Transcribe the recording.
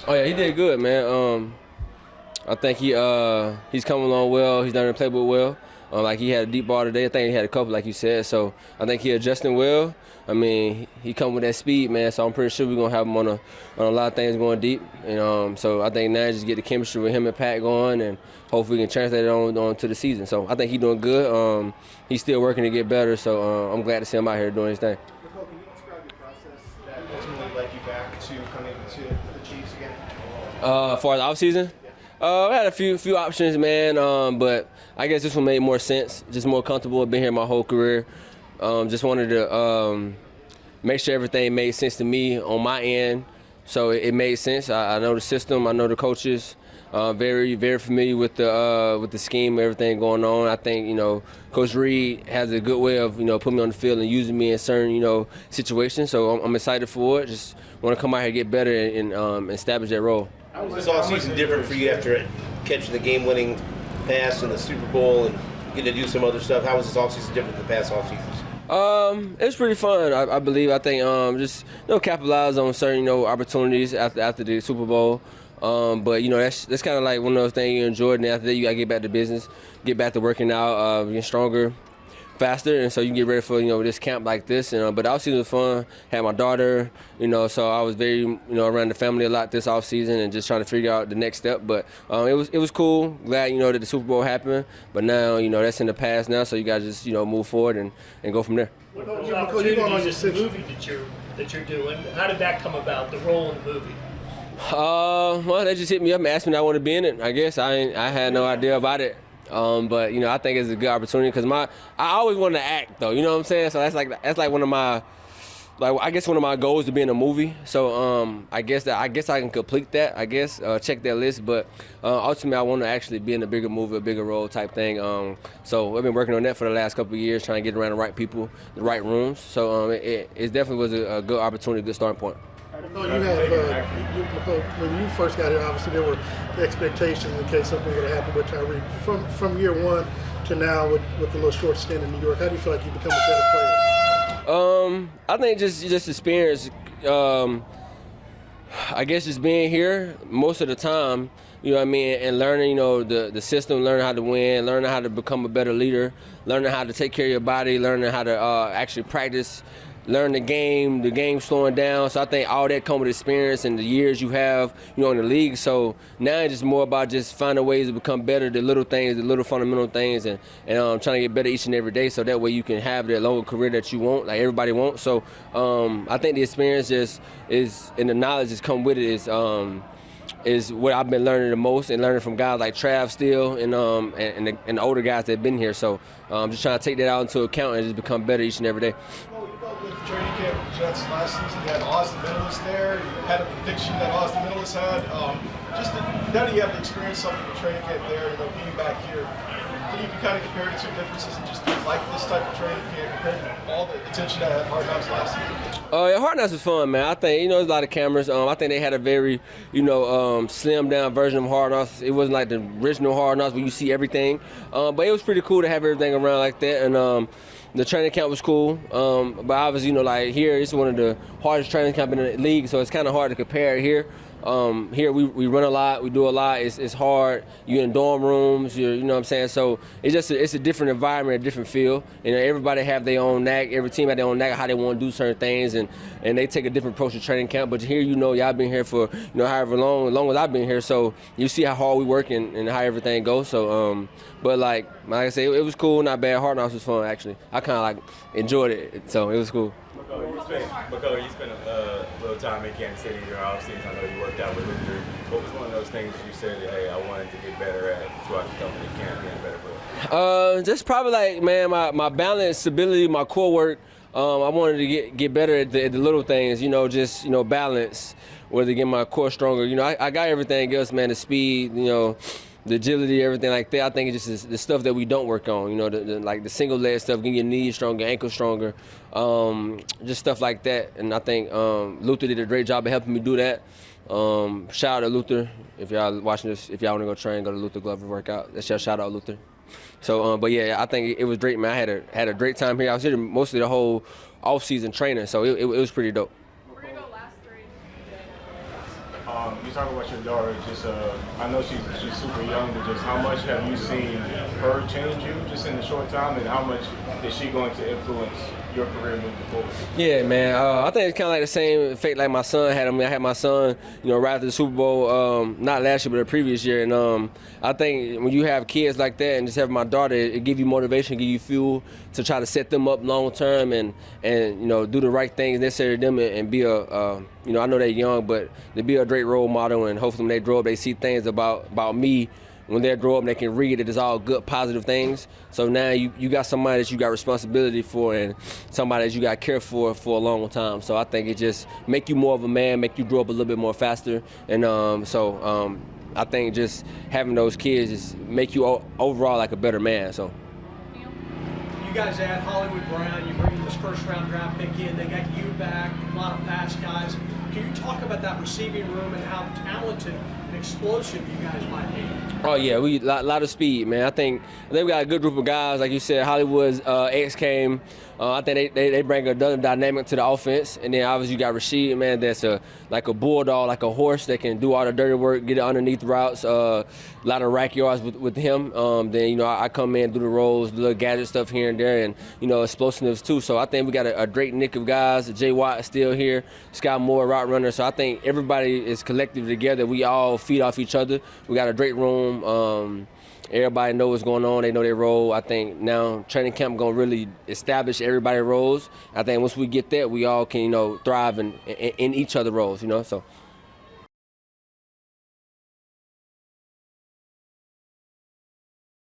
Oh yeah, he did good, man. I think he's coming along well. He's learning to play with well. Like he had a deep ball today. I think he had a couple, like you said. So I think he adjusting well. I mean, he come with that speed, man. So I'm pretty sure we're gonna have him on a lot of things going deep. And so I think now just get the chemistry with him and Pat going, and hopefully we can translate it on to the season. So I think he's doing good. He's still working to get better. So I'm glad to see him out here doing his thing. Mecole, can you describe the process that ultimately led you back to coming to the Chiefs again? As far as off season. I had a few options, man, but I guess this one made more sense. Just more comfortable. I've been here my whole career. Just wanted to make sure everything made sense to me on my end, so it made sense. I know the system. I know the coaches. Very familiar with the scheme, everything going on. I think Coach Reed has a good way of putting me on the field and using me in certain situations. So I'm excited for it. Just want to come out here, get better, and establish that role. How was this offseason different for you after catching the game-winning pass in the Super Bowl and getting to do some other stuff? How was this offseason different than the past offseasons? It was pretty fun. I believe. I think just capitalize on certain opportunities after the Super Bowl. But that's kind of like one of those things you enjoy, and after that you gotta get back to business, get back to working out, get stronger, faster, and so you can get ready for this camp like this. But the offseason was fun. Had my daughter, so I was very around the family a lot this offseason and just trying to figure out the next step. But it was cool. Glad that the Super Bowl happened. But now that's in the past now, so you gotta just move forward and go from there. What about those opportunities in the movie that you're doing? How did that come about? The role in the movie? Well, they just hit me up and asked me if I want to be in it. I guess I had no idea about it. But I think it's a good opportunity because I always wanted to act though. You know what I'm saying? So that's like one of my one of my goals to be in a movie. So I guess I can complete that. I guess check that list. But ultimately, I want to actually be in a bigger movie, a bigger role type thing. So I've been working on that for the last couple of years, trying to get around the right people, the right rooms. So it definitely was a good opportunity, a good starting point. When you first got here, obviously there were expectations in case something would have happened with Tyreek. From year one to now with the little short stint in New York, how do you feel like you become a better player? I think just experience. I guess just being here most of the time, and learning, the system, learning how to win, learning how to become a better leader, learning how to take care of your body, learning how to actually practice. Learn the game slowing down. So I think all that comes with experience and the years you have, in the league. So now it's just more about just finding ways to become better, the little things, the little fundamental things, and trying to get better each and every day. So that way you can have that longer career that you want, like everybody wants. So I think the experience just is, and the knowledge that's come with it is what I've been learning the most, and learning from guys like Trav still and the older guys that have been here. So I'm just trying to take that out into account and just become better each and every day. Training camp with the Jets last season, you had Oz the Mentalist there. You had a prediction that Oz the Mentalist had. Now that you have to experience something with training camp there, being back here, can you kind of compare the two differences and just like this type of training camp compared to all the attention that had Hard Knocks last season? Yeah, Hard Knocks was fun, man. I think there's a lot of cameras. I think they had a very slimmed down version of Hard Knocks. It wasn't like the original Hard Knocks where you see everything, but it was pretty cool to have everything around like that. And the training camp was cool, but obviously, here it's one of the hardest training camp in the league, so it's kind of hard to compare it here. Here we run a lot, we do a lot. It's hard. You're in dorm rooms. You know what I'm saying. So it's a different environment, a different feel. Everybody have their own knack. Every team have their own knack how they want to do certain things, and they take a different approach to training camp. But here, y'all been here for however long as I've been here. So you see how hard we work and how everything goes. So but like I say, it was cool, not bad. Hard Knocks was fun actually. I kind of enjoyed it, so it was cool. Mecole, you spent a little time in Kansas City during offseason. I know you worked out with Luther. What was one of those things you said that, hey, I wanted to get better at throughout the company camp, getting better player? Just probably like, man, my balance, stability, my core work. I wanted to get better at the little things, just balance, whether to get my core stronger. I got everything else, man, the speed, the agility, everything like that. I think it's just the stuff that we don't work on, like the single leg stuff, getting your knees stronger, ankles stronger, just stuff like that. And I think Luther did a great job of helping me do that. Shout out to Luther. If y'all watching this, if y'all want to go train, go to Luther Glover workout. That's your shout out, Luther. So, but yeah, I think it was great, man. I had a great time here. I was here mostly the whole off-season training, so it was pretty dope. We're gonna go last three. You talk about your daughter. Just, I know she's super young, but just how much have you seen her change you just in a short time, and how much is she going to influence your career moving forward? Yeah, man. I think it's kind of like the same effect like my son had. I mean, I had my son, right after the Super Bowl, not last year, but the previous year. And I think when you have kids like that, and just having my daughter, it give you motivation, give you fuel to try to set them up long term, and do the right things necessary to them, and be I know they're young, but to be a great role model, and hopefully when they grow up, they see things about me. When they grow up, they can read it as all good, positive things. So now you got somebody that you got responsibility for, and somebody that you got care for a long time. So I think it just make you more of a man, make you grow up a little bit more faster. And I think just having those kids just make you overall like a better man. So. You guys add Hollywood Brown, you bring this first-round draft pick in, they got you back, a lot of fast guys. Can you talk about that receiving room and how talented and explosive you guys might be? Oh yeah, we lot of speed, man. I think we got a good group of guys, like you said. Hollywood's X came. I think they bring another dynamic to the offense, and then obviously you got Rashid, man. That's like a bulldog, like a horse that can do all the dirty work, get it underneath routes. A lot of rack yards with him. Then I come in, do the rolls, the little gadget stuff here and there, and explosiveness too. So I think we got a great nick of guys. Jay Watt is still here. Scott Moore, route runner. So I think everybody is collective together. We all feed off each other. We got a great room. Everybody knows what's going on. They know their role. I think now training camp going to really establish everybody's roles. I think once we get that, we all can, thrive in each other's roles, So.